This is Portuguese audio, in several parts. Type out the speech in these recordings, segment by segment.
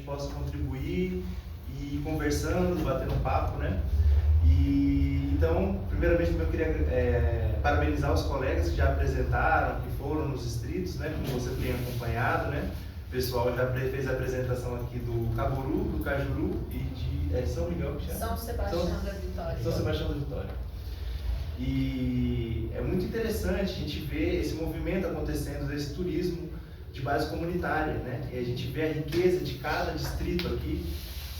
gente possa contribuir e ir conversando, batendo um papo, né? E então, primeiramente eu queria parabenizar os colegas que já apresentaram, que foram nos distritos, né? Como você tem acompanhado, né? O pessoal já fez a apresentação aqui do Caburu, do Cajuru e de São Miguel, que chama? São Sebastião da Vitória. São Sebastião da Vitória. E é muito interessante a gente ver esse movimento acontecendo desse turismo de base comunitária, né? E a gente vê a riqueza de cada distrito aqui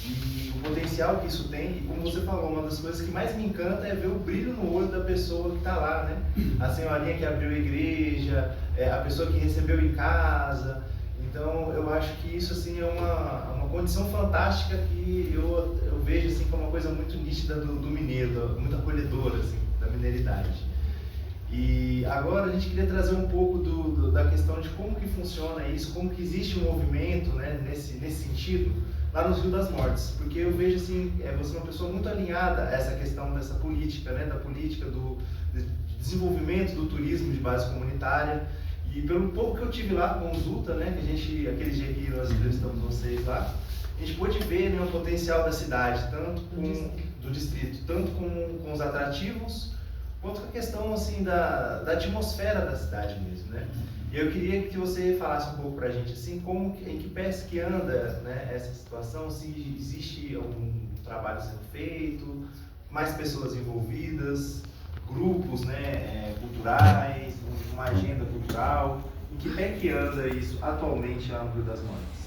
e o potencial que isso tem. E como você falou, uma das coisas que mais me encanta é ver o brilho no olho da pessoa que está lá, né? A senhorinha que abriu a igreja, a pessoa que recebeu em casa. Então, eu acho que isso assim é uma condição fantástica que eu vejo assim como uma coisa muito nítida do mineiro, muito acolhedora assim, da mineiridade. E agora a gente queria trazer um pouco da questão de como que funciona isso, como que existe um movimento, né, nesse sentido, lá no Rio das Mortes, porque eu vejo assim, você é uma pessoa muito alinhada a essa questão dessa política, né, da política do desenvolvimento do turismo de base comunitária. E pelo pouco que eu tive lá com o Zuta, né, que aquele dia que nós entrevistamos vocês lá, a gente pôde ver, né, o potencial da cidade, tanto do distrito, tanto com os atrativos, quanto com a questão assim da atmosfera da cidade mesmo, né? E eu queria que você falasse um pouco pra gente assim, em que pés que anda, né, essa situação, se existe algum trabalho sendo feito, mais pessoas envolvidas, grupos, né, culturais, uma agenda cultural, em que pé que anda isso atualmente lá no Rio das Mortes?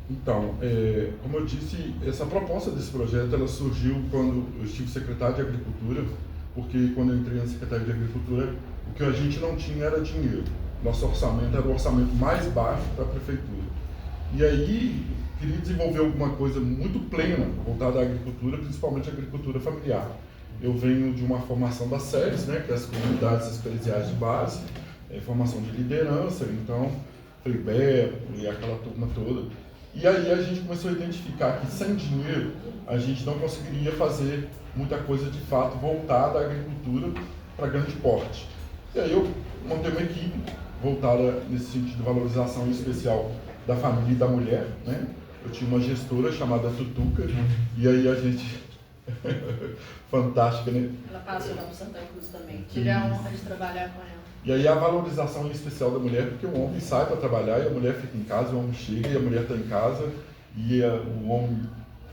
Então, como eu disse, essa proposta desse projeto ela surgiu quando eu estive secretário de Agricultura, porque quando eu entrei na Secretaria de Agricultura, o que a gente não tinha era dinheiro. Nosso orçamento era o orçamento mais baixo da prefeitura. E aí, queria desenvolver alguma coisa muito plena voltada à agricultura, principalmente à agricultura familiar. Eu venho de uma formação das SERES, né, que é as comunidades especiais de base, formação de liderança, então, FEIBER e aquela turma toda. E aí a gente começou a identificar que sem dinheiro a gente não conseguiria fazer muita coisa de fato voltada à agricultura para grande porte. E aí eu montei uma equipe voltada nesse sentido de valorização especial da família e da mulher, né? Eu tinha uma gestora chamada Tutuca, e aí a gente... Fantástica, né? Ela passou lá no Santa Cruz também. Tive a honra de trabalhar com ela. E aí a valorização especial da mulher, porque o homem sai para trabalhar e a mulher fica em casa, o homem chega e a mulher está em casa, e o homem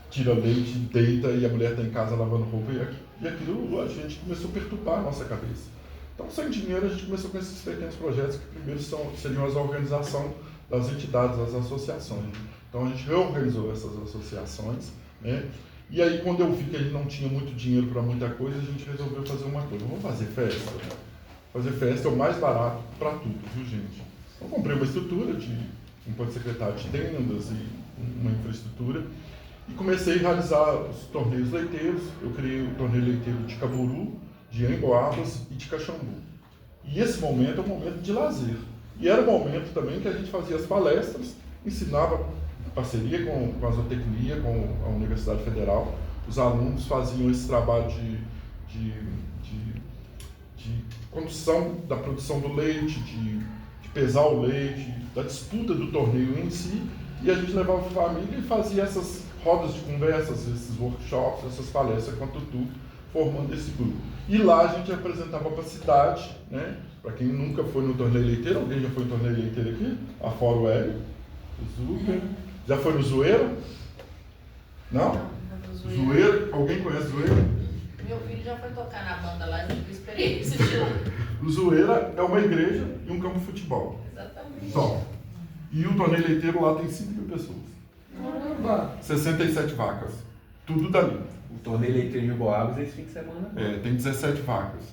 tira leite, deita e a mulher está em casa lavando roupa, e aquilo a gente começou a perturbar a nossa cabeça. Então, sem dinheiro, a gente começou com esses pequenos projetos que primeiro seriam a organização das entidades, das associações. Então, a gente reorganizou essas associações, né? E aí, quando eu vi que a gente não tinha muito dinheiro para muita coisa, a gente resolveu fazer uma coisa. Vamos fazer festa? Fazer festa é o mais barato para tudo, viu, gente? Eu comprei uma estrutura enquanto secretário de tendas e uma infraestrutura e comecei a realizar os torneios leiteiros. Eu criei o torneio leiteiro de Caburu, de Emboabas e de Caxambu. E esse momento é um momento de lazer. E era o momento também que a gente fazia as palestras, ensinava parceria com a zootecnia, com a Universidade Federal. Os alunos faziam esse trabalho de condução da produção do leite, de pesar o leite, da disputa do torneio em si, e a gente levava a família e fazia essas rodas de conversas, esses workshops, essas palestras com a Tutu, formando esse grupo. E lá a gente apresentava para a cidade, né? Para quem nunca foi no torneio leiteiro, alguém já foi no torneio leiteiro aqui? Afora o Hélio, o Zucker. Já foi no Zoeira? Não? Zoeira? Alguém conhece Zoeira? Meu filho já foi tocar na banda lá e tive experiência de lá. O Zoeira é uma igreja e um campo de futebol. Exatamente. Só. E o torneio leiteiro lá tem 5.000 pessoas. Caramba! 67 vacas. Tudo dali. O torneio leiteiro de Boabas é esse fim de semana. Tem 17 vacas.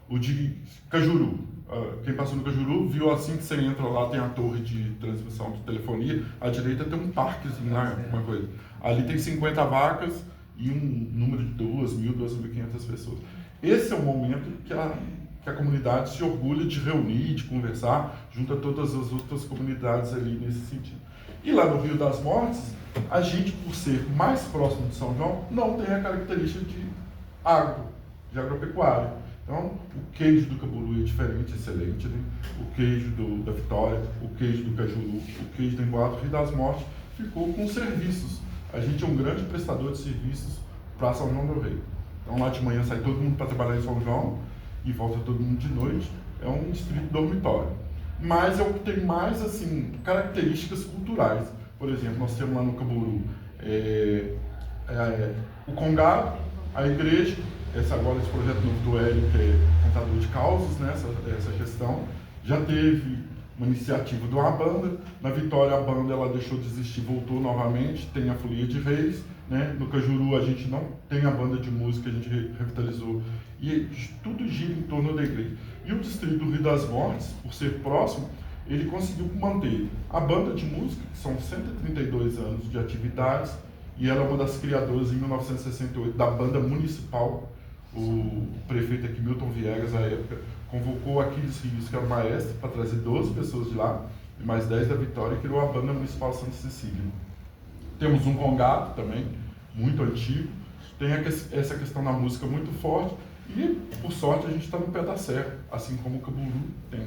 O de Cajuru. Quem passou no Cajuru viu assim que você entra lá, tem a torre de transmissão de telefonia. À direita tem um parquezinho lá, uma coisa. Ali tem 50 vacas e um número de 2.000, 2.500 pessoas. Esse é o momento que a comunidade se orgulha de reunir, de conversar, junto a todas as outras comunidades ali nesse sentido. E lá no Rio das Mortes, a gente, por ser mais próximo de São João, não tem a característica de agropecuária. Então, o queijo do Caburu é diferente, excelente, né? O queijo da Vitória, o queijo do Cajuru, o queijo do Emboabas, o Rio das Mortes ficou com serviços. A gente é um grande prestador de serviços para São João do Rei. Então lá de manhã sai todo mundo para trabalhar em São João e volta todo mundo de noite. É um distrito dormitório. Mas é o que tem mais assim, características culturais. Por exemplo, nós temos lá no Caburu o Congado, a igreja, esse projeto novo do Hélio, que é contador de causas, né, essa questão. Já teve uma iniciativa de uma banda. Na Vitória a banda ela deixou de existir, voltou novamente, tem a Folia de Reis. Né? No Cajuru a gente não tem a banda de música, a gente revitalizou. E tudo gira em torno da igreja. E o distrito do Rio das Mortes, por ser próximo, ele conseguiu manter a banda de música, que são 132 anos de atividades, e ela é uma das criadoras em 1968 da banda municipal. O prefeito aqui, Milton Viegas, à época, convocou Aquiles Rios, que era o maestro, para trazer 12 pessoas de lá, e mais 10 da Vitória, e criou a banda municipal Santa Cecília. Temos um congado também, muito antigo, tem essa questão da música muito forte, e por sorte a gente está no pé da serra, assim como o Caburu tem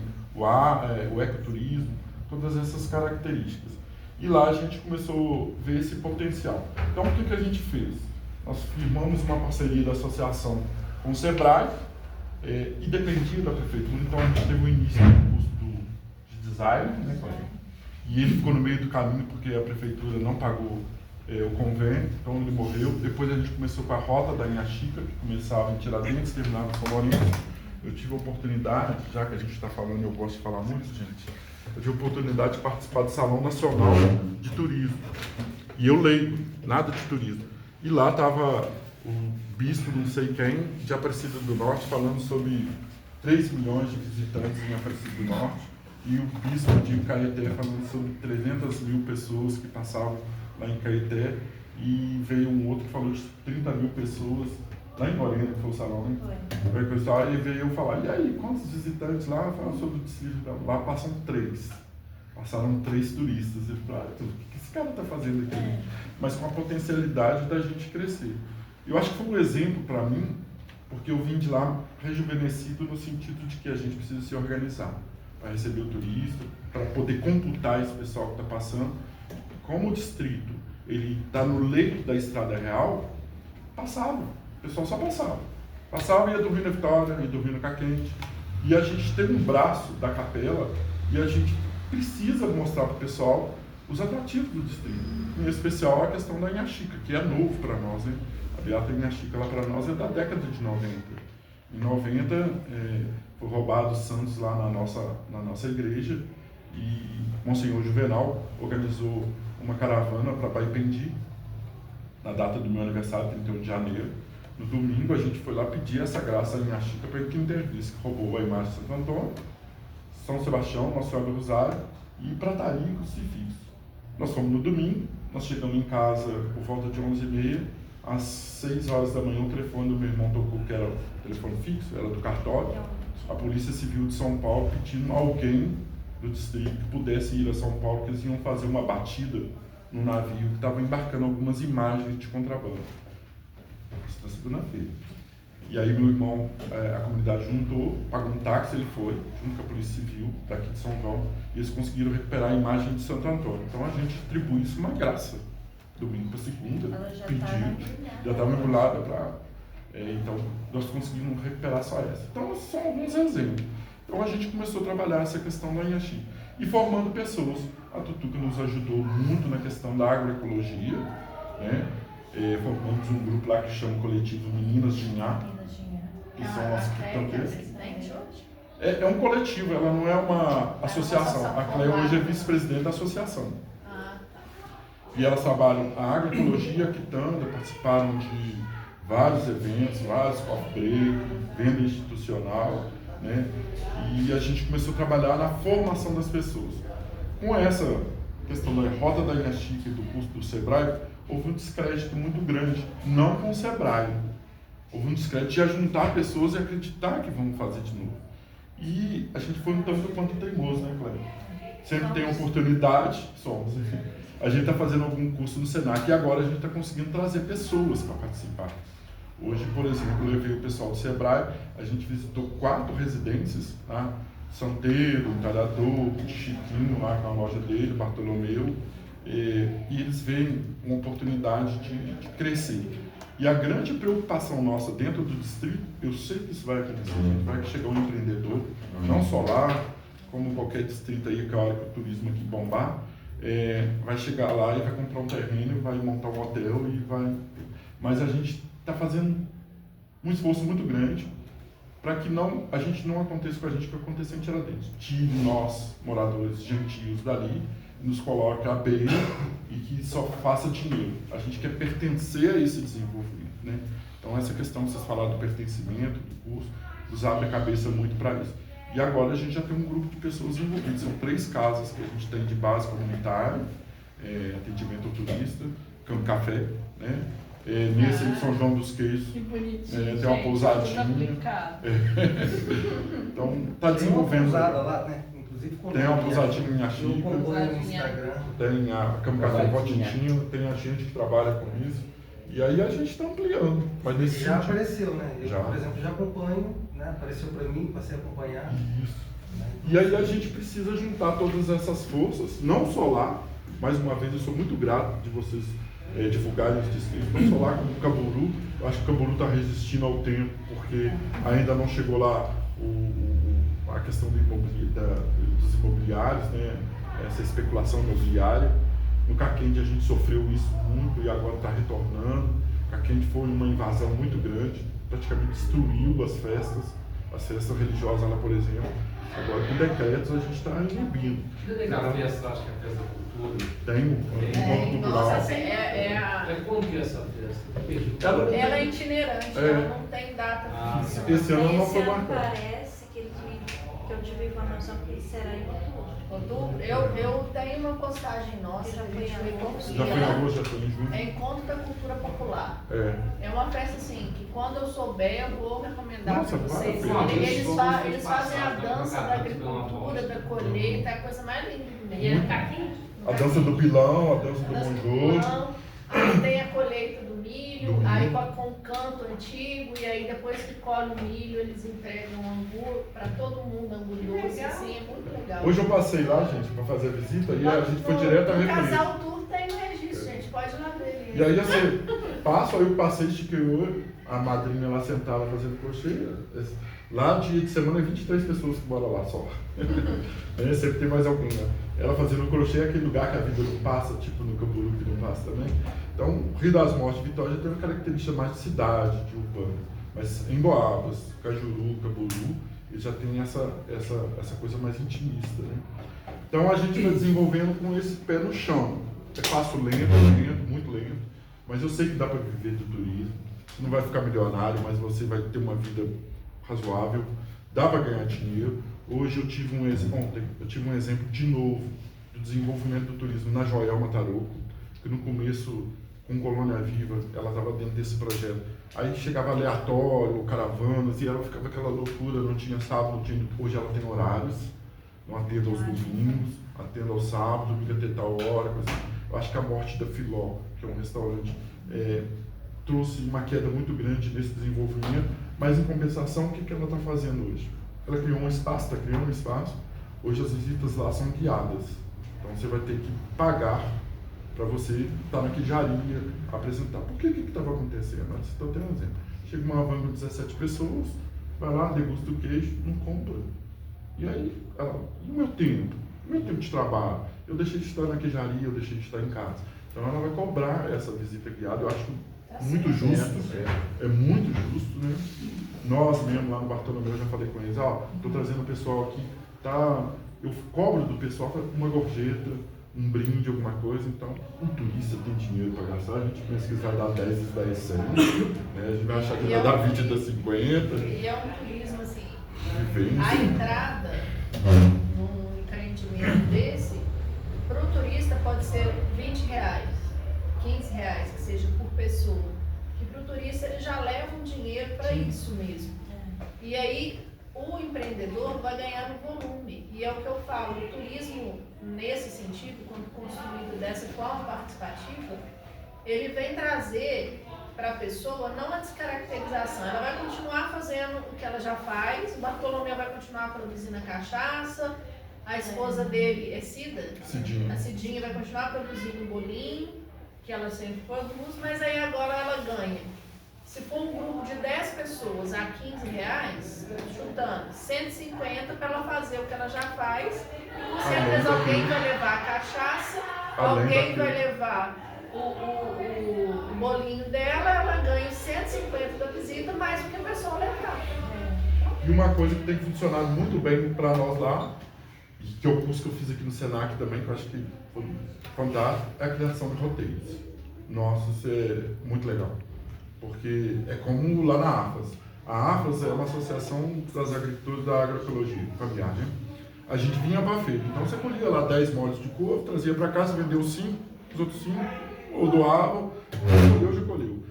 o ecoturismo, todas essas características. E lá a gente começou a ver esse potencial. Então o que a gente fez? Nós firmamos uma parceria da associação com o Sebrae, e dependia da prefeitura, então a gente teve o início do curso de design, né, e ele ficou no meio do caminho porque a prefeitura não pagou o convênio, então ele morreu. Depois a gente começou com a rota da Inhaxica, que começava em Tiradentes, terminava em São Lourenço. Eu tive a oportunidade, já que a gente está falando e eu gosto de falar muito, gente, eu tive a oportunidade de participar do Salão Nacional de Turismo. E eu leio, nada de turismo. E lá estava o bispo não sei quem, de Aparecida do Norte, falando sobre 3 milhões de visitantes em Aparecida do Norte. E o bispo de Caeté falando sobre 300 mil pessoas que passavam lá em Caeté, e veio um outro que falou de 30 mil pessoas lá em Lorena, que foi o salão, né? E veio eu falar, e aí, quantos visitantes lá? Falando sobre o distrito, lá passam 3. Passaram 3 turistas. Eu falei, o que esse cara está fazendo aqui? Mas com a potencialidade da gente crescer. Eu acho que foi um exemplo para mim, porque eu vim de lá rejuvenescido no sentido de que a gente precisa se organizar para receber o turista, para poder computar esse pessoal que está passando. Como o distrito ele está no leito da Estrada Real, passava, o pessoal só passava. Passava e ia dormir na Vitória, ia dormir no Caquente. E a gente tem um braço da capela e a gente precisa mostrar para o pessoal os atrativos do distrito. Em especial a questão da Inhaxica, que é novo para nós, né? A Beata Inhaxica lá para nós é da década de 90. Em 90 foi roubado os santos lá na nossa igreja e Monsenhor Juvenal organizou uma caravana para Baipendi, na data do meu aniversário, 31 de janeiro. No domingo a gente foi lá pedir essa graça em Inhaxica para que intervisse, que roubou a imagem de Santo Antônio, São Sebastião, Nossa Senhora do Rosário e prataria e crucifixo. Nós fomos no domingo, nós chegamos em casa por volta de 11h30, às 6 horas da manhã o telefone do meu irmão tocou, que era o telefone fixo, era do cartório. A Polícia Civil de São Paulo pedindo alguém do distrito que pudesse ir a São Paulo, que eles iam fazer uma batida no navio que estava embarcando algumas imagens de contrabando. Isso na segunda-feira. E aí meu irmão, a comunidade juntou, pagou um táxi, ele foi, junto com a Polícia Civil daqui de São Paulo, e eles conseguiram recuperar a imagem de Santo Antônio. Então a gente atribui isso uma graça. Domingo para segunda, pediu, já estava mergulhada para... então nós conseguimos recuperar só essa. Então são alguns exemplos. Então a gente começou a trabalhar essa questão da Inhaxica e formando pessoas. A Tutuca nos ajudou muito na questão da agroecologia, né? Formamos um grupo lá que chama o coletivo Meninas de Inhá, que são as quitandeiras. É um coletivo, ela não é uma associação. A Cléia hoje é vice-presidente da associação. E elas trabalham a agroecologia, a quitanda, participaram de vários eventos, vários coffee break, venda institucional, né? E a gente começou a trabalhar na formação das pessoas. Com essa questão da rota da Inhaxica e do curso do Sebrae, houve um descrédito muito grande, não com o Sebrae. Houve um descrédito de ajuntar pessoas e acreditar que vamos fazer de novo. E a gente foi um tanto quanto teimoso, né, Cléia? Sempre tem oportunidade, somos. A gente está fazendo algum curso no Senac e agora a gente está conseguindo trazer pessoas para participar. Hoje, por exemplo, eu levei o pessoal do Sebrae, a gente visitou 4 residências, tá? Santeiro, Talhador, Chiquinho lá com a loja dele, Bartolomeu, e eles veem uma oportunidade de crescer. E a grande preocupação nossa dentro do distrito, eu sei que isso vai acontecer, vai chegar um empreendedor, não só lá, como qualquer distrito aí, que a hora que o turismo aqui bombar, vai chegar lá e vai comprar um terreno, vai montar um hotel e vai... Mas a gente está fazendo um esforço muito grande para que a gente não aconteça com a gente o que aconteceu em Tiradentes. Tire nós, moradores gentios dali, nos coloque à beira e que só faça dinheiro. A gente quer pertencer a esse desenvolvimento, né? Então essa questão que vocês falaram do pertencimento, do curso, nos abre a cabeça muito para isso. E agora a gente já tem um grupo de pessoas envolvidas. São 3 casas que a gente tem de base comunitária, atendimento ao turista, Campo Café, né? Nesse em São João dos Queijos, Que bonitinho, tem uma pousadinha. Então está desenvolvendo. Tem uma pousada lá, né? Inclusive, tem uma pousadinha em Axica, eu acompanho no Instagram. tem a Campo Café Votintinho, tem a gente que trabalha com isso. E aí a gente está ampliando. Mas nesse Já sentido, apareceu, né? Eu, Já. por exemplo, já acompanho, né? Apareceu para mim, passei a acompanhar. Isso. E aí a gente precisa juntar todas essas forças, não só lá, mais uma vez eu sou muito grato de vocês divulgarem os distritos, não só lá como o Camboriú. Eu acho que o Camboriú está resistindo ao tempo, porque ainda não chegou lá a questão dos imobiliários, né? Essa especulação imobiliária. No Caquende a gente sofreu isso muito e agora está retornando. O Caquende foi uma invasão muito grande, praticamente destruiu as festas religiosas lá, por exemplo. Agora com decretos a gente está inibindo. Na festa, acho que é a festa da cultura. Tem um encontro cultural. Nossa, Como que é essa festa? ela é itinerante, ela não tem data fixa. Esse ano não Esse foi ano marcado. parece que eu tive informação que ele será em outubro. Outubro, eu tenho uma postagem nossa, Já que a foi gente em foi agosto. Já foi em agosto, já foi em junho. É Encontro da Cultura Popular. É. É uma festa assim, que quando eu souber, eu vou recomendar Nossa, para vocês. vale a pena. Eles fazem a dança da agricultura, da colheita, é a coisa mais linda do mundo. E ele tá aqui? A dança do pilão, a dança do Dança do monjoso. pilão, aí tem a colheita do milho, Do aí milho. com o canto antigo, e aí depois que colhe o milho, eles entregam angu para todo mundo, angu doce, assim, é muito legal. Hoje eu passei lá, gente, para fazer a visita e a gente foi direto à No represa. Casal Tour tem o registro, gente, pode ir lá ver. E aí você passa, aí eu passei, estiquei o olho, a madrinha lá sentada fazendo crochê. Lá dia de semana é 23 pessoas que moram lá só. Sempre tem mais alguém lá. Ela fazendo crochê é aquele lugar que a vida não passa, tipo no Camboriú que não passa também. Então, o Rio das Mortes e Vitória já tem uma característica mais de cidade, de urbano. Mas em Boabas, Cajuru, Camboriú, eles já tem essa coisa mais intimista, né? Então a gente vai desenvolvendo com esse pé no chão. É passo lento, muito lento, mas eu sei que dá para viver do turismo. Você não vai ficar milionário, mas você vai ter uma vida razoável, dá para ganhar dinheiro. Hoje ontem eu tive um exemplo de novo do desenvolvimento do turismo na Joelma Tarouco, que no começo, com Colônia Viva, ela estava dentro desse projeto. Aí chegava aleatório, caravanas, e ela ficava aquela loucura, não tinha sábado, não tinha... Hoje ela tem horários, não atende aos domingos, atende ao sábado, domingo até tal hora, coisa assim. Eu acho que a morte da Filó, que é um restaurante, trouxe uma queda muito grande nesse desenvolvimento, mas em compensação, o que ela está fazendo hoje? Ela criou um espaço, está criando um espaço. Hoje as visitas lá são guiadas, então você vai ter que pagar para você estar na queijaria, apresentar. Por que estava acontecendo? Estou tendo um exemplo. Chega uma van com 17 pessoas, vai lá, degusta o queijo, não compra. E aí, e o meu tempo? O meu tempo de trabalho? Eu deixei de estar na queijaria, eu deixei de estar em casa. Então ela vai cobrar essa visita guiada, eu acho muito justo, é muito justo, né? Nós mesmo lá no Bartolomeu, eu já falei com eles, estou trazendo o pessoal aqui, eu cobro do pessoal uma gorjeta, um brinde, alguma coisa, então o turista tem dinheiro para gastar, a gente pensa que vai dar 10, isso daí 100, né? A gente vai achar que vai dar 20, dá 50. E é um turismo assim, Vivência. a entrada num empreendimento desse, para o turista pode ser R$20, R$15, que seja por pessoa. E para o turista ele já leva um dinheiro para isso mesmo. E aí o empreendedor vai ganhar no volume. E é o que eu falo, o turismo, nesse sentido, quando construído dessa forma participativa, ele vem trazer para a pessoa não a descaracterização, ela vai continuar fazendo o que ela já faz, o Bartolomeu vai continuar produzindo a cachaça, A esposa dele é Cida? Cidinha. A Cidinha vai continuar produzindo o bolinho, que ela sempre produz, mas aí agora ela ganha. Se for um grupo de 10 pessoas a R$15, chutando, 150 para ela fazer o que ela já faz. E com certeza alguém vai levar a cachaça, alguém vai levar o bolinho dela, ela ganha 150 da visita, mais do que a pessoa levar. E uma coisa que tem funcionado muito bem para nós lá, e que é o curso que eu fiz aqui no Senac também, que eu acho que foi fantástico, é a criação de roteiros. Nossa, isso é muito legal. Porque é como lá na AFAS. A AFAS é uma associação das agricultores da agroecologia familiar, né? A gente vinha para a feira, então você colhia lá 10 molhos de couve, trazia para casa, vendeu 5, os outros 5, ou doava, já colheu.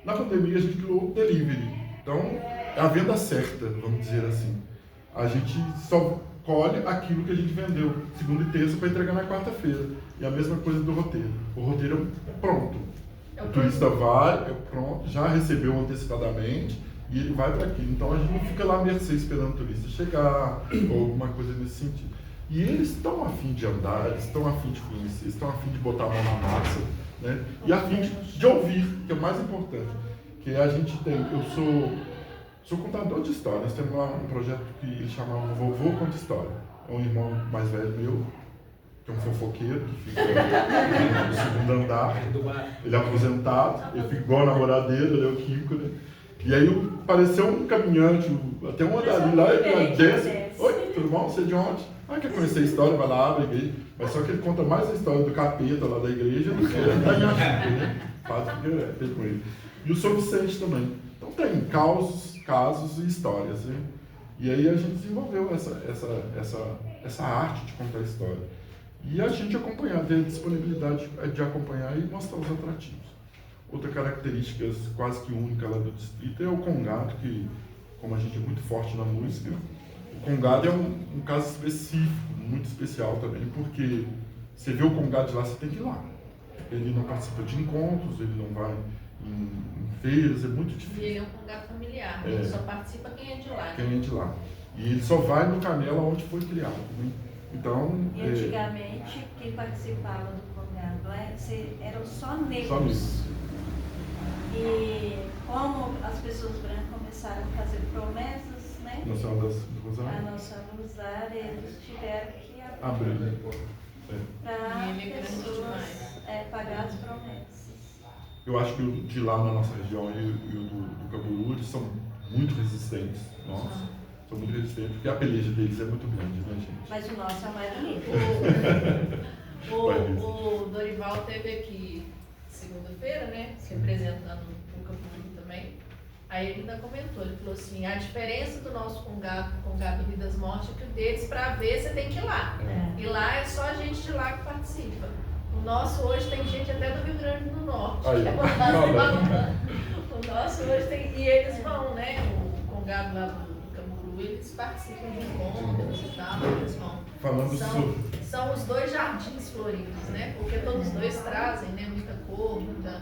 Na pandemia a gente criou o delivery, então é a venda certa, vamos dizer assim. A gente só colhe aquilo que a gente vendeu segunda e terça para entregar na quarta-feira. E a mesma coisa do roteiro. O roteiro é pronto. O turista vai, é pronto, já recebeu antecipadamente e ele vai para aquilo. Então a gente não fica lá à mercê esperando o turista chegar ou alguma coisa nesse sentido. E eles estão a fim de andar, eles estão a fim de conhecer, estão a fim de botar a mão na massa, né? E a fim de ouvir, que é o mais importante. Que a gente tem, eu sou contador de histórias. Nós temos lá um projeto que ele chamava Vovô Conta História. É um irmão mais velho meu, que é um fofoqueiro, que fica no segundo andar. Ele é aposentado, ele fica igual a namorada dele, ele é o Kiko, né? E aí apareceu um caminhante, até um andarilho lá, ele desce. Oi, tudo bom? Você é de onde? Ah, quer conhecer a história? Vai lá, abre a igreja. Mas só que ele conta mais a história do capeta lá da igreja do que da minha vida, né? O fato que é feito com ele. E o São Vicente também. Então tem casos e histórias, né? E aí a gente desenvolveu essa arte de contar história. E a gente acompanhar, ter a disponibilidade de acompanhar e mostrar os atrativos. Outra característica quase que única lá do distrito é o congado, que, como a gente é muito forte na música, o congado é um caso específico, muito especial também, porque você vê o congado de lá, você tem que ir lá. Ele não participa de encontros, ele não vai em feiras, é muito difícil. E ele é um congado familiar, né? Só participa quem é de lá. Quem é de lá. E ele só vai no Canela onde foi criado, né? Então, e antigamente, quem participava do congado eram só negros. Só negros. E como as pessoas brancas começaram a fazer promessas, né? Nossa Senhora do Rosário. A Nossa Rosário, eles tiveram que Abrir, né? Para E ele é grande pessoas demais. pagar as promessas. Eu acho que o de lá na nossa região e o do Caburu, eles são muito resistentes. Nossa, são muito resistentes, porque a peleja deles é muito grande, né, gente? Mas o nosso é o mais bonito. O Dorival esteve aqui segunda-feira, né? Se representando o Caburu também. Aí ele ainda comentou, ele falou assim, a diferença do nosso congado do Rio das Mortes é que o deles, para ver, você tem que ir lá. E lá é só gente de lá que participa. O nosso hoje tem gente até do Rio Grande do Norte. Aí, o nosso hoje tem. E eles vão, né? O congado lá do Caburu, eles participam de encontros e tal, eles vão. Falando sobre... São os dois jardins floridos, né? Porque todos os dois trazem, né? Muita cor, muita.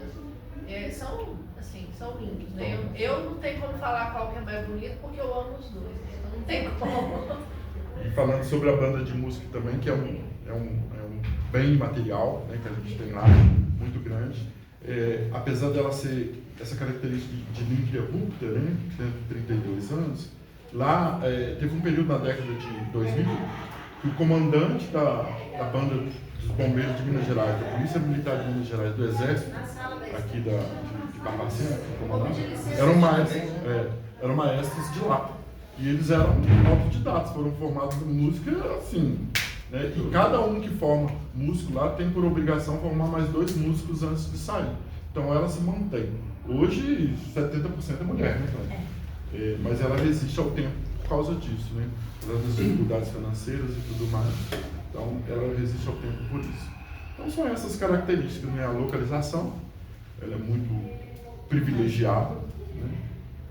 São lindos, né? Eu não tenho como falar qual que é mais bonito porque eu amo os dois, né? Então não tem como. E falando sobre a banda de música também, que é um bem material, né, que a gente tem lá, muito grande. Apesar dela ser essa característica de ininterrupta, né, dentro de 32 anos, lá teve um período na década de 2000 que o comandante da banda dos bombeiros de Minas Gerais, da Polícia Militar de Minas Gerais, do Exército, aqui de Barbacena, eram maestros de lá. E eles eram autodidatos, foram formados em música assim, né? E cada um que forma músico lá tem por obrigação formar mais 2 músicos antes de sair. Então ela se mantém. Hoje 70% é mulher, né, Cláudia? Mas ela resiste ao tempo por causa disso, né? Por causa das dificuldades financeiras e tudo mais. Então ela resiste ao tempo por isso. Então são essas características, né? A localização, ela é muito privilegiada, né?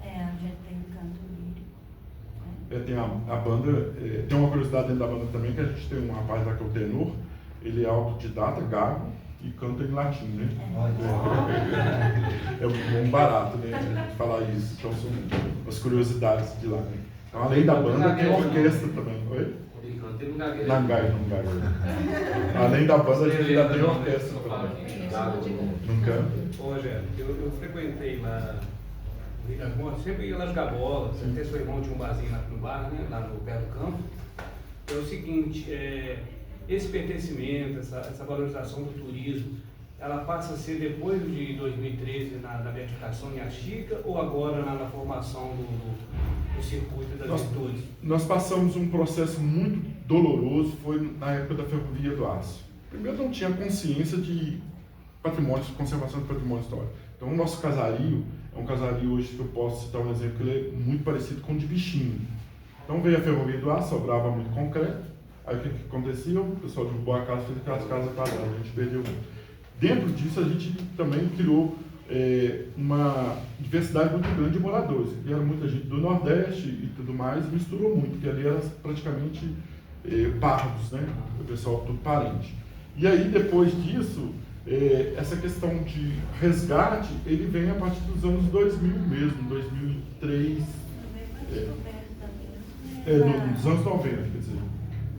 A gente tem canto lírico. Tem a banda, tem uma curiosidade dentro da banda também, que a gente tem um rapaz lá que é o tenor, ele é autodidata, gago, e canta em latim, né? É um barato, né, a gente falar isso. Então são as curiosidades de lá, né? Então além da banda tem a orquestra também, oi? Brincando, tem lugar que Não gagueja. Além da banda, a gente ainda tem orquestra também. Nunca? Ô, Rogério, eu frequentei lá no Rio das Mortes, sempre ia lá jogar bola, até seu irmão tinha um barzinho lá no bar, né, lá no pé do campo. É o seguinte, esse pertencimento, essa valorização do turismo, ela passa a ser depois de 2013 na beatificação em Axica ou agora na formação do circuito das virtudes? Nós passamos um processo muito doloroso, foi na época da Ferrovia do Aço. Primeiro, não tinha consciência de patrimônio, conservação de patrimônio histórico. Então, o nosso casario é um casario hoje que eu posso citar um exemplo, que ele é muito parecido com o de Bichinho. Então, veio a Ferrovia do Aço, sobrava muito concreto. Aí, o que acontecia? O pessoal derrubou a casa, fez aquelas casas quadradas, a gente perdeu muito. Dentro disso, a gente também criou uma diversidade muito grande de moradores. E era muita gente do Nordeste e tudo mais, misturou muito, porque ali era praticamente pardos, né? O pessoal tudo parente. E aí, depois disso, essa questão de resgate, ele vem a partir dos anos 2000 mesmo, 2003, nos anos 90, quer dizer,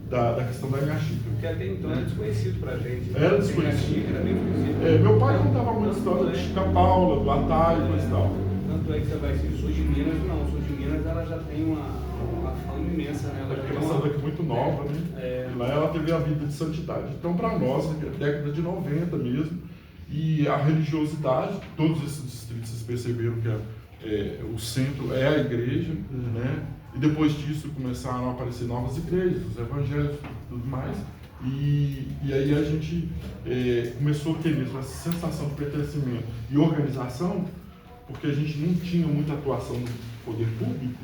da questão da Inhaxica. Porque até então era desconhecido pra gente. Era desconhecido. Era bem conhecido. Meu pai contava muita história de Chica Paula, do Atai e coisa e tal. Tanto é que você vai ser Sul de Minas, não. Sul de Minas ela já tem uma fama imensa, né? Ela já tem Essa daqui muito nova, né? Lá ela teve a vida de santidade. Então, para nós, década de 90 mesmo, e a religiosidade, todos esses distritos, vocês perceberam que o centro é a igreja, né? E depois disso começaram a aparecer novas igrejas, os evangelhos e tudo mais. E aí a gente começou a ter mesmo essa sensação de pertencimento e organização, porque a gente não tinha muita atuação no poder público,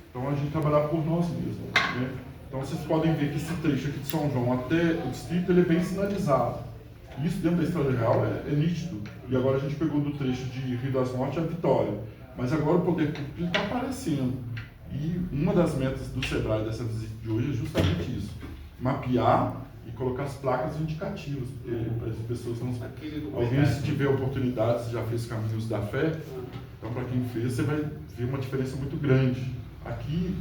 então a gente trabalhava por nós mesmos, né? Então vocês podem ver que esse trecho aqui de São João até o distrito, ele é bem sinalizado. Isso dentro da Estrada Real é nítido. E agora a gente pegou do trecho de Rio das Mortes a Vitória. Mas agora o poder público está aparecendo. E uma das metas do SEBRAE dessa visita de hoje é justamente isso. Mapear e colocar as placas indicativas, para as pessoas não... Alguém, se tiver oportunidade, se já fez Caminhos da Fé, então para quem fez, você vai ver uma diferença muito grande. Aqui,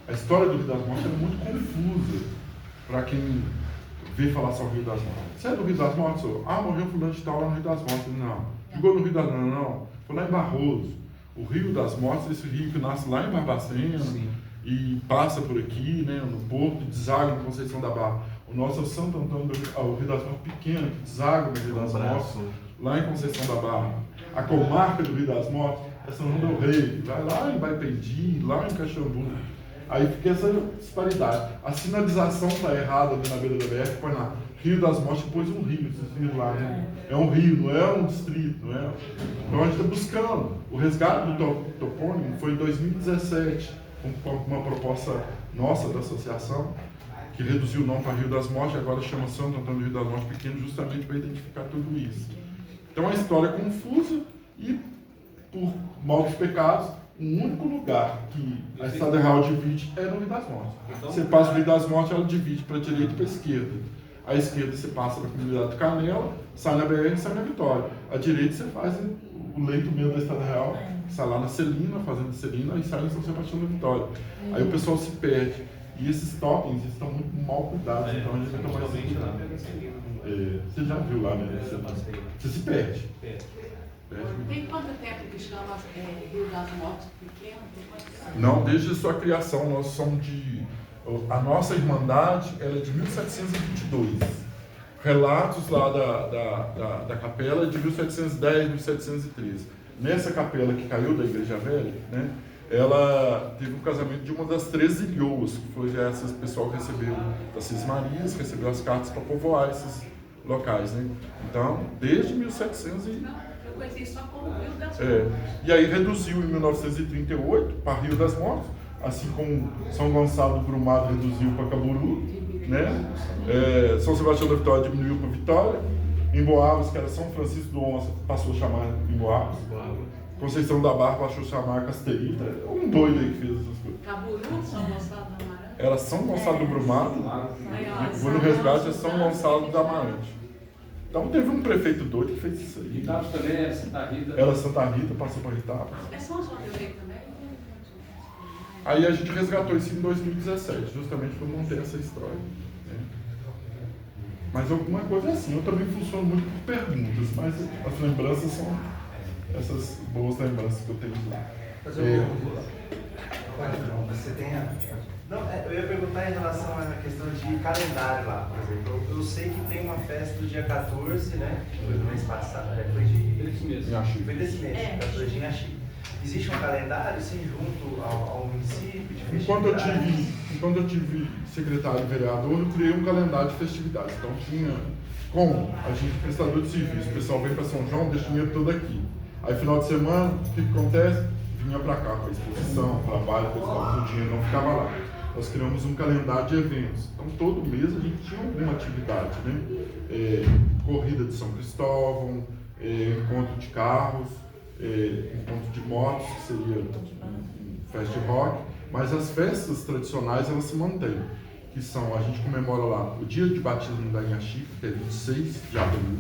a história do Rio das Mortes é muito confusa para quem vê falar só o Rio das Mortes. Você é do Rio das Mortes? Morreu fulano de tal lá no Rio das Mortes. Não. Ficou no Rio das Mortes? Não. Foi lá em Barroso. O Rio das Mortes, esse rio que nasce lá em Barbacena e passa por aqui, né, no Porto, deságua em Conceição da Barra. O nosso é o Santo Antônio o Rio das Mortes pequeno, que deságua no Rio das Mortes, lá em Conceição da Barra. A comarca do Rio das Mortes é São João del Rei, vai lá em Baipendi, lá em Caxambu. Aí fica essa disparidade. A sinalização está errada ali na beira da BR, põe lá Rio das Mortes, depois um rio, vocês viram lá, né? É um rio, não é um distrito, não é? Então a gente está buscando. O resgate do topônimo foi em 2017, com uma proposta nossa da associação, que reduziu o nome para Rio das Mortes, agora chama Santo Antônio do Rio das Mortes Pequeno, justamente para identificar tudo isso. Então a história é confusa e, por mal dos pecados, o único lugar que a Estrada Real divide é no Rio das Mortes. Você passa o Rio das Mortes, ela divide para a direita e para a esquerda. À esquerda você passa na comunidade do Canela, sai na BR e sai na Vitória. À direita você faz o leito mesmo da Estrada Real, sai lá na Celina, fazendo Celina, e sai em São Sebastião da Vitória. Aí o pessoal se perde. E esses topings estão muito mal cuidados, então a gente vai tomar isso. Você já viu lá, né? Você se perde. Tem quanto tempo que chama Rio das Mortes pequeno? Não, desde a sua criação, nós somos a nossa Irmandade ela é de 1722. Relatos lá da capela é de 1710, 1713. Nessa capela que caiu da Igreja Velha, né, ela teve um casamento de uma das 13 ilhoas, que foi esse pessoal que recebeu das Seis Marias, recebeu as cartas para povoar esses locais, né? Então, desde 1700 Eu conheci só como Rio das Mortes. E aí reduziu em 1938 para Rio das Mortes, assim como São Gonçalo do Brumado reduziu para Caburu, né? São Sebastião da Vitória diminuiu para Vitória, Emboabas, que era São Francisco do Onça, passou a chamar Emboabas, Conceição da Barra passou a chamar Casterita, um doido aí que fez essas coisas. Caburu, São Gonçalo do Amarante. Era São Gonçalo do Brumado, foi no resgate é São Gonçalo do Amarante. Então teve um prefeito doido que fez isso aí. Itápolis também é Santa Rita. Era Santa Rita, passou para Itápolis. É São João del Rei também? Aí a gente resgatou isso em 2017, justamente para manter essa história. Né? Mas alguma coisa assim, eu também funciono muito por perguntas, mas as lembranças são essas boas lembranças que eu tenho lá. Fazer uma pergunta. Você tem a... Não, eu ia perguntar em relação à questão de calendário lá, por exemplo. Eu sei que tem uma festa do dia 14, né? Foi do mês passado, foi Desse mês. Foi desse mês, 14 de Inhaxica. Existe um calendário, assim, junto ao município de festividades? Enquanto eu tive secretário e vereador, eu criei um calendário de festividades. Então tinha, como a gente prestador de serviço, o pessoal vem para São João, deixa o dinheiro todo aqui. Aí final de semana, o que acontece? Vinha para cá, para exposição, trabalho, o pessoal, o dinheiro não ficava lá. Nós criamos um calendário de eventos. Então todo mês a gente tinha alguma atividade, né? Corrida de São Cristóvão, encontro de carros, encontro de motos, que seria um fest rock, mas as festas tradicionais elas se mantêm, que são, a gente comemora lá o dia de batismo da Inhaxica, que é 26 de abril,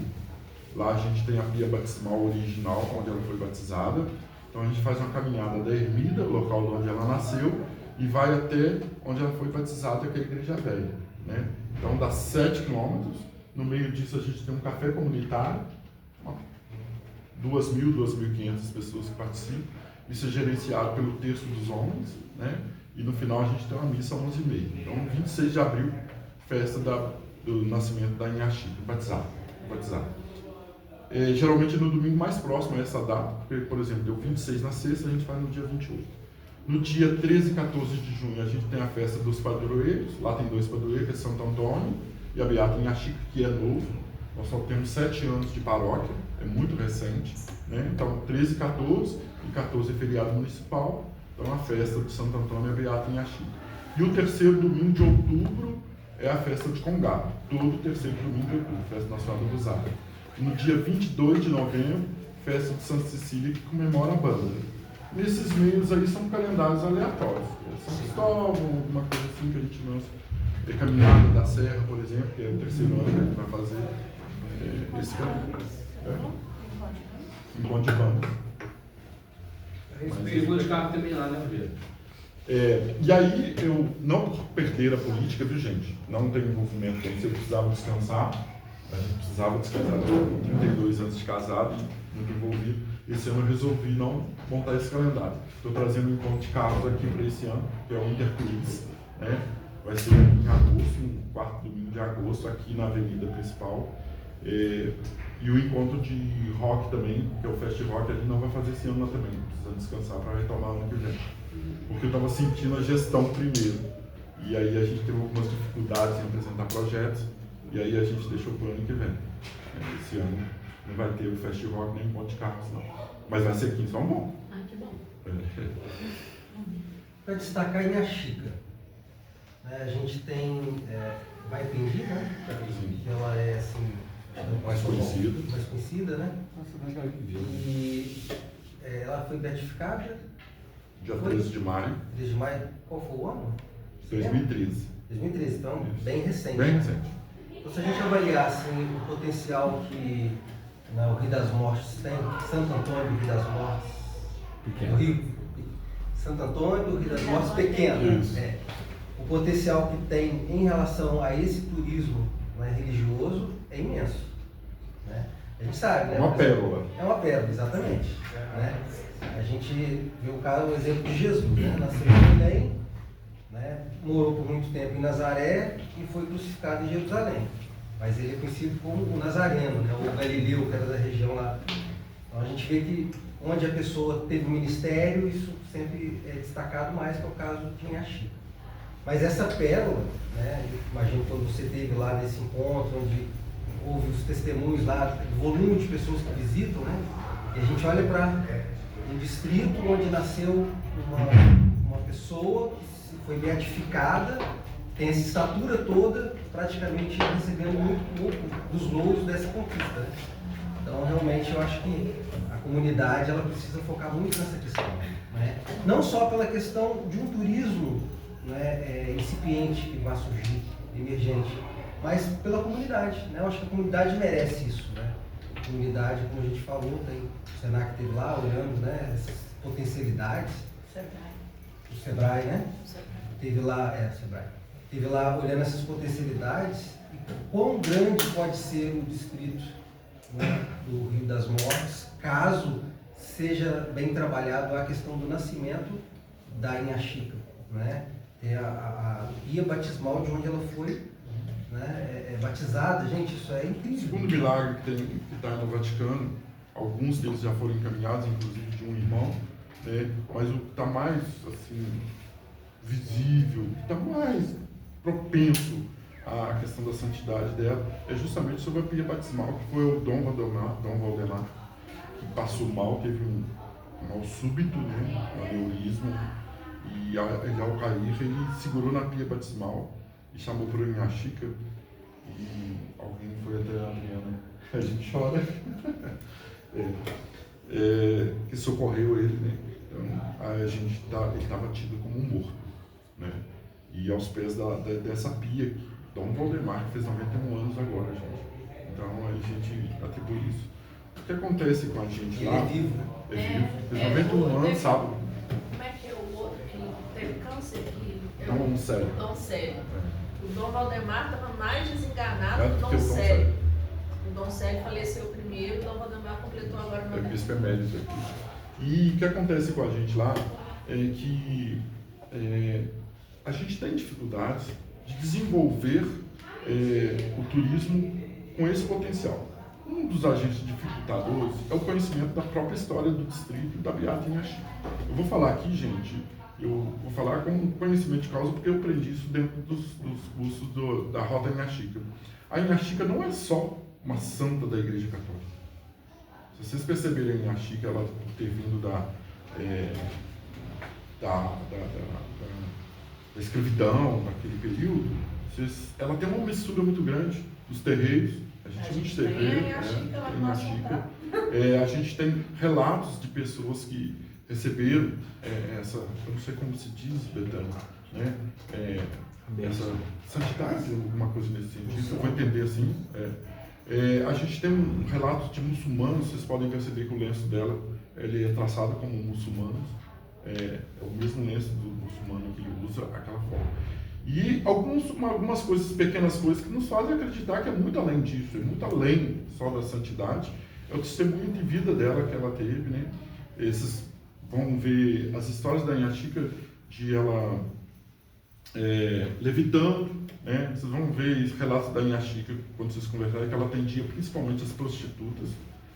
lá a gente tem a pia batismal original, onde ela foi batizada, então a gente faz uma caminhada da ermida, o local onde ela nasceu, e vai até onde ela foi batizada, que é a Igreja Velha, né? Então dá 7 quilômetros, no meio disso a gente tem um café comunitário, 2.000, 2.500 pessoas que participam. Isso é gerenciado pelo terço dos homens, né? E no final a gente tem uma missa às 11h30. Então, 26 de abril, festa do nascimento da Inhaxica, batizado. Geralmente no domingo mais próximo a essa data, porque, por exemplo, deu 26 na sexta, a gente faz no dia 28. No dia 13 e 14 de junho, a gente tem a festa dos padroeiros. Lá tem 2 padroeiros, que é Santo Antônio e a Beata Inhaxica, que é novo. Nós só temos 7 anos de paróquia, é muito recente, né? Então 13 e 14, e 14 é feriado municipal, então a festa de Santo Antônio é Beata Inhaxica. E o terceiro domingo de outubro é a festa de Congado, todo terceiro domingo de outubro, festa nacional do Rosário. No dia 22 de novembro, festa de Santa Cecília, que comemora a banda. Nesses meios aí são calendários aleatórios, São Cristóvão, alguma coisa assim que a gente lança, Caminhada da Serra, por exemplo, que é o terceiro ano que a gente vai fazer. Esse encontro de banda. Pegou de carro também lá, né, Pedro? E aí, eu não por perder a política, viu, gente? Não tenho envolvimento com isso, eu precisava descansar. A gente precisava descansar, eu com 32 anos de casado e muito envolvido. Esse ano eu resolvi não montar esse calendário. Estou trazendo um encontro de carros aqui para esse ano, que é o Intercruise, né? Vai ser em agosto, no quarto domingo de agosto, aqui na avenida principal. E o encontro de rock também, que é o Fest Rock, a gente não vai fazer esse ano também, precisando descansar para retomar ano que vem. Porque eu estava sentindo a gestão primeiro, e aí a gente teve algumas dificuldades em apresentar projetos, e aí a gente deixou para o ano que vem. Esse ano não vai ter o Fest Rock nem encontro de carros, não. Mas vai ser aqui em São Paulo. Ah, que bom. Para destacar em Inhaxica, né, a gente tem Vai Pendi, né? Que ela é assim, mais conhecida, né? E ela foi beatificada dia 13 de maio. 13 de maio, qual foi o ano? 2013. 2013, então bem recente. Bem recente. Então, se a gente avaliar assim, o potencial que o Rio das Mortes tem, Santo Antônio do Rio das Mortes, Pequeno. Santo Antônio do Rio das Mortes pequeno, o potencial que tem em relação a esse turismo, né, religioso é imenso. Né? A gente sabe, né? É uma pérola. É uma pérola, exatamente. Né? A gente viu o exemplo de Jesus, né? Nasceu em Belém, né? Morou por muito tempo em Nazaré e foi crucificado em Jerusalém. Mas ele é conhecido como o Nazareno, né? O Galileu, que era da região lá. Então a gente vê que onde a pessoa teve um ministério, isso sempre é destacado mais, que é o caso de Inhaxica. Mas essa pérola, né? Imagino quando você esteve lá nesse encontro, onde houve os testemunhos lá, do volume de pessoas que visitam, né? E a gente olha para um distrito onde nasceu uma pessoa que foi beatificada, tem essa estatura toda, praticamente recebendo muito pouco dos louros dessa conquista. Né? Então, realmente, eu acho que a comunidade ela precisa focar muito nessa questão. Né? Não só pela questão de um turismo, né, incipiente que vai surgir, emergente, mas pela comunidade. Né? Eu acho que a comunidade merece isso. Né? A comunidade, como a gente falou, tem o Senac esteve lá olhando, né, essas potencialidades. o Sebrae, né? Teve lá, Sebrae. Teve lá olhando essas potencialidades e quão grande pode ser o distrito, né, do Rio das Mortes, caso seja bem trabalhado a questão do nascimento da Inhaxica, né? Tem a pia batismal de onde ela foi, né, batizada. Gente, isso é incrível. Segundo milagre que está no Vaticano, alguns deles já foram encaminhados, inclusive de um irmão, né? Mas o que está mais assim, visível, o que está mais propenso à questão da santidade dela é justamente sobre a pia batismal, que foi o Dom Valdemar, que passou mal, teve um mal súbito, né? Um aneurisma, e ele, ao cair, ele segurou na pia batismal e chamou por Inhaxica, e alguém foi até a Adriana, a gente chora, que socorreu ele, né? Então, ele estava tido como um morto, né? E aos pés dessa pia, Dom Valdemar, que fez 91 anos agora, gente. Então a gente atribui isso. O que acontece com a gente lá? Ele é vivo. Fez 91 anos, sábado. Como é que é o outro que teve câncer? Dom Célio. Dom Célio. O Dom Valdemar estava mais desenganado que o que Dom Célio. O Dom Célio faleceu primeiro, o Dom Valdemar completou agora no É bispo emérito aqui. E o que acontece com a gente lá é que a gente tem dificuldades de desenvolver o turismo com esse potencial. Um dos agentes dificultadores é o conhecimento da própria história do distrito da Beata Inhaxica. Eu vou falar aqui, gente, eu vou falar com conhecimento de causa porque eu aprendi isso dentro dos cursos da Rota Inhaxica. A Inhaxica não é só uma santa da Igreja Católica. Se vocês perceberem a Inhaxica, ela ter vindo da escravidão, daquele período, ela tem uma mistura muito grande dos terreiros. A gente tem muitos terreiros, a gente tem relatos de pessoas que receberam essa, eu não sei como se diz, Betânia, né? Essa santidade, alguma coisa nesse sentido, eu vou entender assim. A gente tem um relato de muçulmanos, vocês podem perceber que o lenço dela ele é traçado como muçulmanos, é o mesmo lenço do muçulmano que ele usa, aquela forma. E algumas coisas, pequenas coisas que nos fazem acreditar que é muito além disso, é muito além só da santidade, é o testemunho de vida dela que ela teve, né? Esses vão ver as histórias da Inhaxica de ela levitando, né? Vocês vão ver relatos da Inhaxica quando vocês conversarem, que ela atendia principalmente as prostitutas,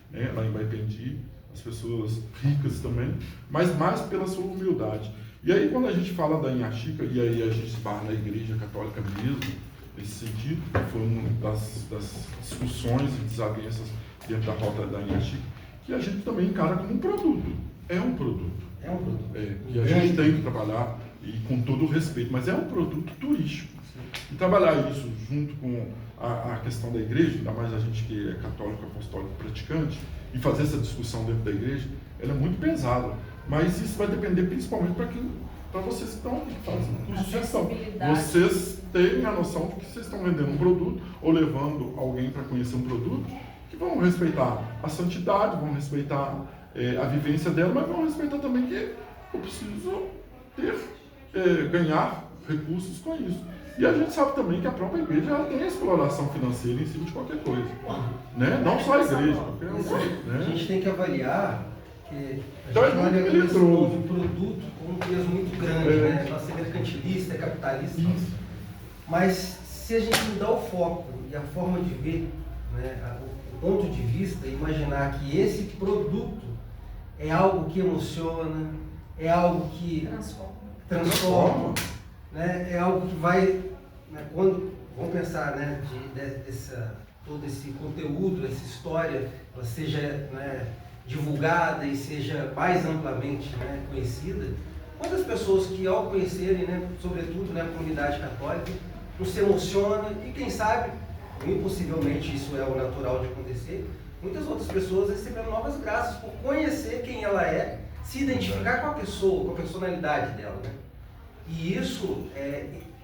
né? Lá em Baipendi, as pessoas ricas também, mas mais pela sua humildade. E aí quando a gente fala da Inhaxica, e aí a gente esbarra na Igreja Católica mesmo, nesse sentido, que foi uma das discussões e desavenças dentro da Rota da Inhaxica, que a gente também encara como um produto. É um produto. E a gente tem que trabalhar, e com todo o respeito, mas é um produto turístico. E trabalhar isso junto com a questão da igreja, ainda mais a gente que é católico, apostólico, praticante, e fazer essa discussão dentro da igreja, ela é muito pesada. Mas isso vai depender principalmente para vocês que estão aqui, que fazem gestão. Vocês terem a noção de que vocês estão vendendo um produto ou levando alguém para conhecer um produto, que vão respeitar a santidade, vão respeitar a vivência dela, mas vão respeitar também que eu preciso ganhar recursos com isso. E a gente sabe também que a própria igreja ela tem a exploração financeira em cima de qualquer coisa, né? Não só a igreja, qualquer coisa, né? A gente tem que avaliar que então, a gente olha esse novo produto com um peso muito grande, né? Nossa é mercantilista, é capitalista. Isso. Mas se a gente mudar o foco e a forma de ver, né, o ponto de vista, imaginar que esse produto é algo que emociona, é algo que transforma, né? É algo que vai, né, quando vamos pensar, né, todo esse conteúdo, essa história, ela seja, né, divulgada e seja mais amplamente, né, conhecida, quantas pessoas que ao conhecerem, né, sobretudo, né, a comunidade católica, não se emociona e quem sabe, impossivelmente isso é o natural de acontecer, muitas outras pessoas receberam novas graças por conhecer quem ela é, se identificar com a pessoa, com a personalidade dela, né? E isso,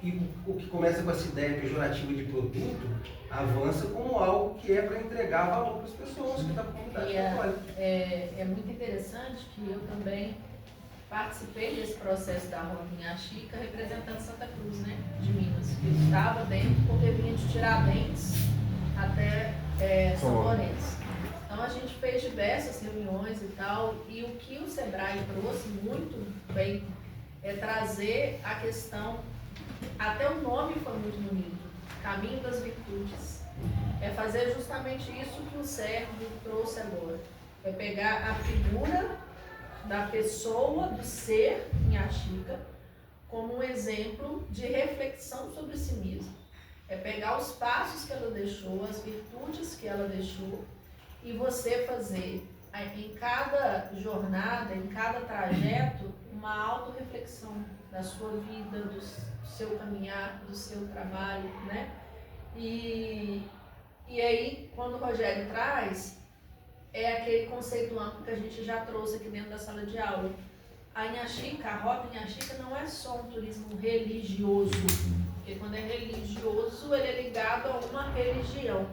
e o que começa com essa ideia pejorativa de produto, avança como algo que é para entregar valor para as pessoas que estão na comunidade católica. É muito interessante que eu também participei desse processo da Rota Inhaxica representando Santa Cruz, né, de Minas, que estava dentro, porque vinha de Tiradentes até São Lourenço. Então a gente fez diversas reuniões e tal, e o que o Sebrae trouxe muito bem é trazer a questão, até o nome foi muito bonito, Caminho das Virtudes. É fazer justamente isso que o Sérgio trouxe agora. É pegar a figura da pessoa, do ser Inhaxica, como um exemplo de reflexão sobre si mesmo. É pegar os passos que ela deixou, as virtudes que ela deixou, e você fazer em cada jornada, em cada trajeto, uma autorreflexão da sua vida, do seu caminhar, do seu trabalho, né? E aí, quando o Rogério traz, é aquele conceito amplo que a gente já trouxe aqui dentro da sala de aula. A Inhaxica, a Rota Inhaxica não é só um turismo religioso, porque quando é religioso, ele é ligado a uma religião.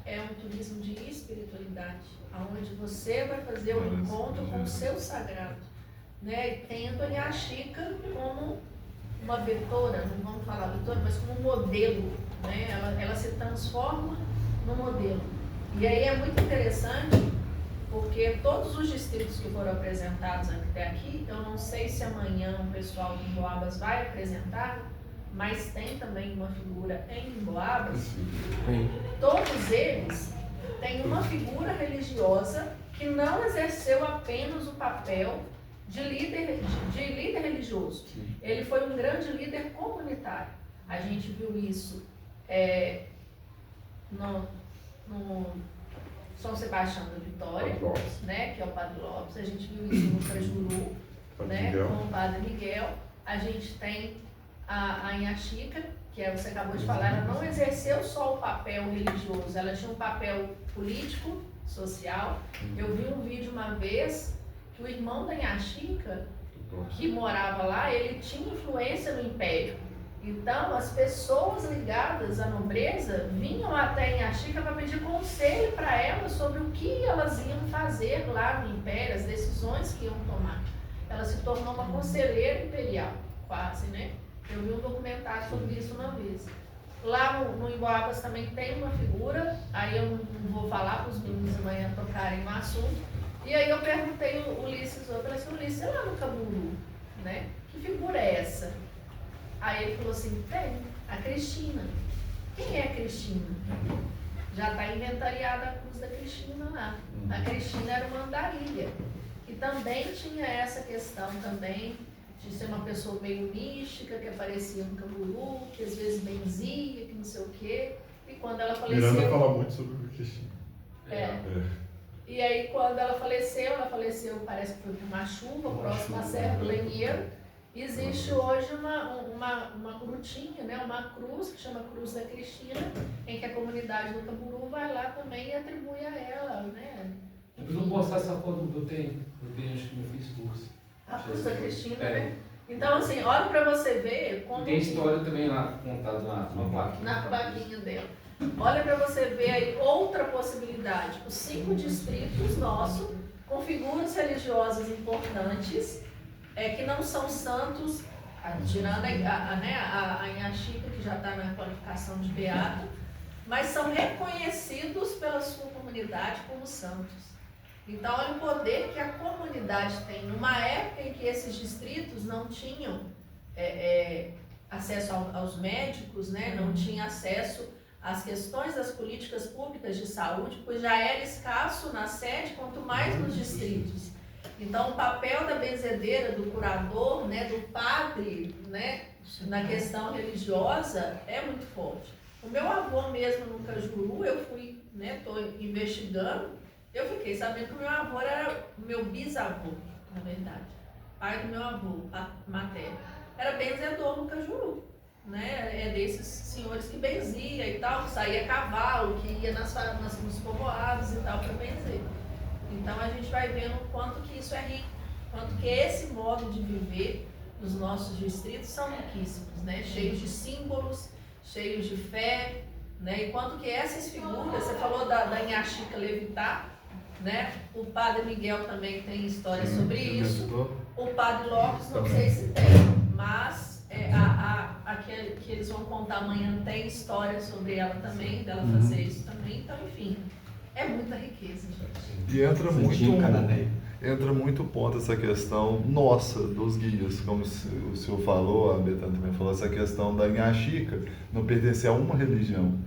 É um turismo de espiritualidade, onde você vai fazer um encontro com o seu sagrado, né? Tendo a Inhaxica como uma vetora, não vamos falar vetora, mas como um modelo, né? Ela se transforma no modelo. E aí é muito interessante, porque todos os distritos que foram apresentados até aqui, eu não sei se amanhã o pessoal de Emboabas vai apresentar, mas tem também uma figura em Emboabas. Todos eles têm uma figura religiosa que não exerceu apenas o papel de líder religioso. Ele foi um grande líder comunitário. A gente viu isso no São Sebastião da Vitória, né, que é o Padre Lopes. A gente viu isso no Cajuru, né, com o Padre Miguel. A gente tem a Inhaxica, que você acabou de falar, ela não exerceu só o papel religioso, ela tinha um papel político, social. Eu vi um vídeo uma vez que o irmão da Inhaxica, que morava lá, ele tinha influência no império. Então, as pessoas ligadas à nobreza vinham até Inhaxica para pedir conselho para elas sobre o que elas iam fazer lá no império, as decisões que iam tomar. Ela se tornou uma conselheira imperial, quase, né? Eu vi um documentário sobre isso uma vez. Lá no Emboabas também tem uma figura, aí eu não vou falar para os meninos amanhã tocarem no assunto. E aí eu perguntei o Ulisses, eu falei assim, Ulisses, lá no Camburu, né? Que figura é essa? Aí ele falou assim, tem, a Cristina. Quem é a Cristina? Já está inventariada a cruz da Cristina lá. A Cristina era uma andarilha. E também tinha essa questão também de ser uma pessoa meio mística, que aparecia no Camburu, que às vezes benzia, que não sei o quê. E quando ela faleceu... Miranda fala muito sobre a Cristina. E aí quando ela faleceu parece que foi por uma chuva, próximo à Serra do Lenheiro. Existe hoje uma grutinha, né, uma cruz, que chama Cruz da Cristina, em que a comunidade do Camburu vai lá também e atribui a ela, né? Eu não postar essa foto que eu tenho acho que no Facebook. A Cruz da Cristina, né? Então, assim, olha para você ver como... Tem história também lá contada na plaquinha. Na plaquinha dela. Olha para você ver aí outra possibilidade. Os 5 distritos nossos, com figuras religiosas importantes, que não são santos, tirando a Inhaxica, que já está na qualificação de beato, mas são reconhecidos pela sua comunidade como santos. Então, olha o poder que a comunidade tem. Numa época em que esses distritos não tinham acesso aos médicos, né? Não tinha acesso às questões das políticas públicas de saúde, pois já era escasso na sede, quanto mais nos distritos. Então, o papel da benzedeira, do curador, né, do padre, né, na questão religiosa é muito forte. O meu avô mesmo no Cajuru, eu fui, né, estou investigando, eu fiquei sabendo que o meu avô era o meu bisavô, na verdade, pai do meu avô, materno, era benzedor no Cajuru, né, é desses senhores que benzia e tal, que saía a cavalo, que ia nos povoados e tal para benzer. Então a gente vai vendo o quanto que isso é rico, quanto que esse modo de viver dos nossos distritos são riquíssimos, né? Cheios de símbolos, cheios de fé, né? E quanto que essas figuras, você falou da Inhaxica levitar, né? O Padre Miguel também tem história sobre isso. O Padre Lopes, não sei se tem, mas aquele que eles vão contar amanhã tem história sobre ela também, dela fazer isso também. Então, enfim, é muita riqueza, gente. E entra muito ponto essa questão nossa, dos guias, como o senhor falou, a Betânia também falou, essa questão da Inhaxica não pertencer a uma religião,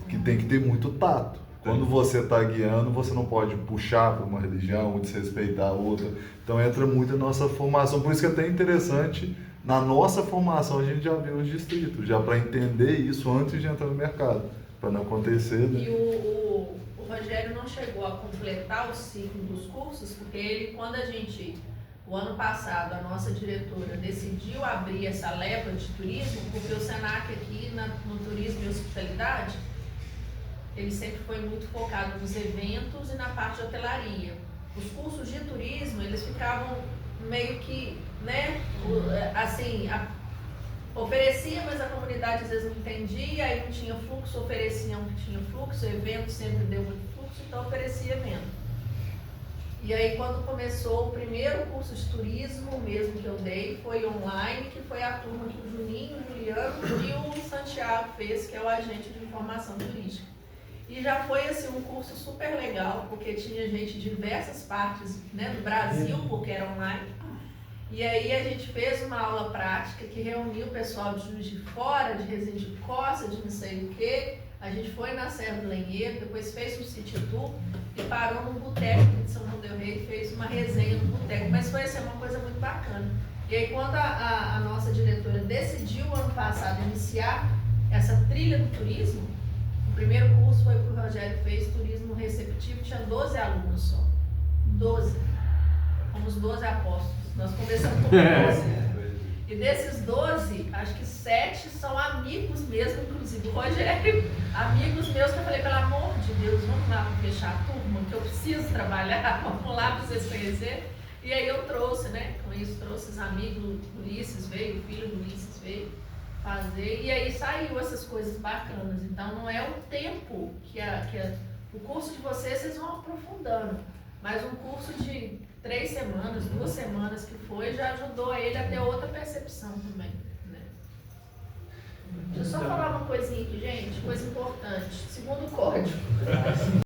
que tem que ter muito tato. Quando você está guiando, você não pode puxar para uma religião ou desrespeitar a outra. Então entra muito a nossa formação. Por isso que é até interessante, na nossa formação a gente já viu os distritos, já para entender isso antes de entrar no mercado, para não acontecer. Né? E o Rogério não chegou a completar o ciclo dos cursos, porque ele, quando o ano passado, a nossa diretora decidiu abrir essa leva de turismo, porque o Senac aqui no turismo e hospitalidade, ele sempre foi muito focado nos eventos e na parte de hotelaria. Os cursos de turismo, eles ficavam meio que, né, assim, oferecia, mas a comunidade às vezes não entendia, aí não tinha fluxo, ofereciam que tinha fluxo, o evento sempre deu muito fluxo, então oferecia menos. E aí quando começou o primeiro curso de turismo mesmo que eu dei, foi online, que foi a turma que o Juninho, o Juliano e o Santiago fez, que é o agente de informação turística. E já foi assim um curso super legal, porque tinha gente de diversas partes, né, do Brasil, porque era online. E aí a gente fez uma aula prática que reuniu o pessoal de Juiz de Fora, de Resende de Costa, de não sei o quê. A gente foi na Serra do Lenheiro, depois fez um city tour e parou num boteco de São João del Rei e fez uma resenha no boteco. Mas foi assim, uma coisa muito bacana. E aí quando a nossa diretora decidiu ano passado iniciar essa trilha do turismo, o primeiro curso foi que o Rogério fez, turismo receptivo, tinha 12 alunos só. 12. Fomos 12 apóstolos. Nós começamos com 12. E desses 12, acho que 7 são amigos mesmo, inclusive o Rogério, amigos meus que eu falei, pelo amor de Deus, vamos lá fechar a turma, que eu preciso trabalhar, vamos lá para vocês conhecerem. E aí eu trouxe, né, com isso trouxe os amigos, o Ulisses veio, o filho do Ulisses veio fazer, e aí saiu essas coisas bacanas. Então não é o tempo que o curso de vocês vão aprofundando, mas um curso de 3 semanas, 2 semanas que foi, já ajudou ele a ter outra percepção também, né? Deixa eu só falar uma coisinha aqui, gente, coisa importante. Segundo o código.